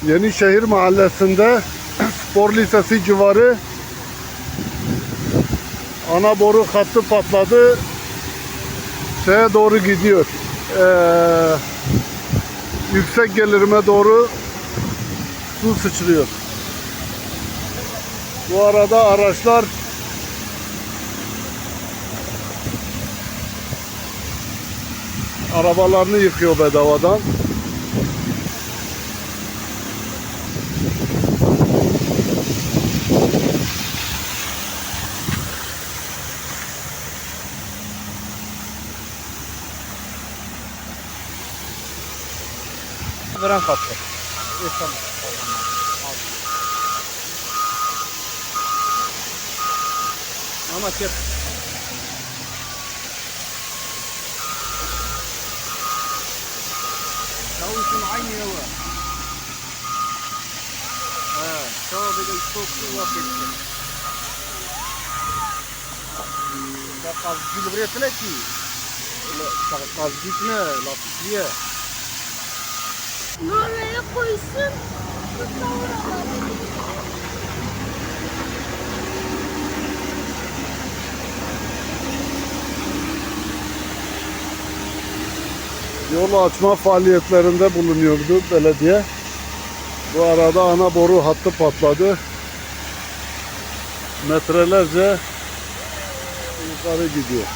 Yenişehir Mahallesi'nde Spor Lisesi civarı ana boru hattı patladı. Şeye doğru gidiyor. Yüksek gelirime doğru su sıçrıyor. Bu arada araçlar arabalarını yıkıyor bedavadan. Veren kattı. Tamam. Ama kep. Tavuşun aynı yolu. Şöyle bir çok su yapıyor. Kaz gül buraya tele ki. Kaz gitme, lastikliye. Oraya koysun. Yol açma faaliyetlerinde bulunuyordu belediye. Bu arada ana boru hattı patladı. Metrelerce yukarı gidiyor.